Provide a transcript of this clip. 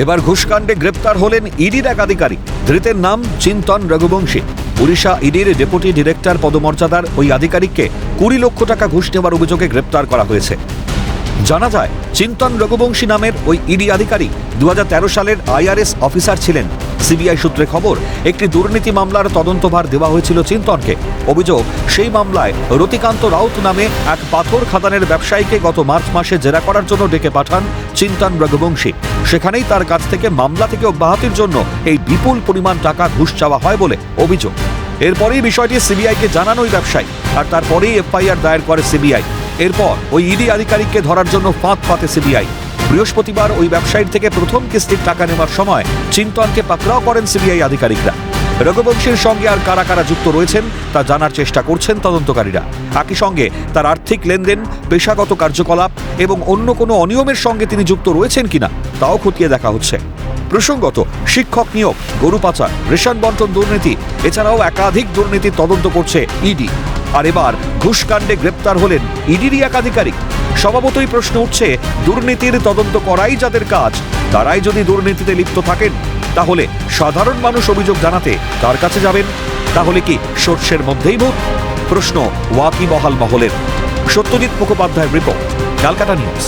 এবার ঘুষকাণ্ডে গ্রেপ্তার হলেন ইডির এক আধিকারিক। ধৃতের নাম চিন্তন রঘুবংশী। ওড়িশা ইডির ডেপুটি ডিরেক্টর পদমর্যাদার ওই আধিকারিককে 20 লক্ষ টাকা ঘুষ নেওয়ার অভিযোগে গ্রেপ্তার করা হয়েছে। জানা যায়, চিন্তন রঘুবংশী নামের ওই ইডি আধিকারিক 2013 সালের IRS অফিসার ছিলেন। সিবিআই সূত্রে খবর, একটি দুর্নীতি মামলার তদন্তভার দেওয়া হয়েছিল চিন্তনকে। অভিযোগ, সেই মামলায় রতিকান্ত রাউত নামে এক পাথর খাদানের ব্যবসায়ীকে গত মার্চ মাসে জেরা করার জন্য ডেকে পাঠান চিন্তন রঘুবংশী। সেখানেই তার কাছ থেকে মামলা থেকে অব্যাহতির জন্য এই বিপুল পরিমাণ টাকা ঘুষ চাওয়া হয় বলে অভিযোগ। এরপরেই বিষয়টি সিবিআইকে জানান ওই ব্যবসায়ী, আর তারপরেই FIR দায়ের করে সিবিআই। এরপর ওই ইডি আধিকারিককে ধরার জন্য ফাঁদ পাতে সিবিআই। বৃহস্পতিবার ওই ব্যবসায়ীর থেকে প্রথম কিস্তির টাকা নেওয়ার সময় চিন্তনকে পাকড়াও করেন সিবিআই আধিকারিকরা। রঘুবংশীর সঙ্গে আর কারা কারা যুক্ত রয়েছেন তা জানার চেষ্টা করছেন তদন্তকারীরা। একই সঙ্গে তার আর্থিক লেনদেন, পেশাগত কার্যকলাপ এবং অন্য কোনো অনিয়মের সঙ্গে তিনি যুক্ত রয়েছেন কিনা তাও খতিয়ে দেখা হচ্ছে। প্রসঙ্গত, শিক্ষক নিয়োগ, গরু পাচার, রেশন বন্টন দুর্নীতি এছাড়াও একাধিক দুর্নীতির তদন্ত করছে ইডি। আর এবার ঘুষকাণ্ডে গ্রেপ্তার হলেন ইডিরই এক আধিকারিক। স্বভাবতই প্রশ্ন উঠছে, দুর্নীতির তদন্ত করাই যাদের কাজ, তারাই যদি দুর্নীতিতে লিপ্ত থাকেন, তাহলে সাধারণ মানুষ অভিযোগ জানাতে তার কাছে যাবেন? তাহলে কি সর্ষের মধ্যেই ভূত? প্রশ্ন ওয়াকিবহাল মহলের। সত্যজিৎ মুখোপাধ্যায়ের রিপোর্ট, ক্যালকাটা নিউজ।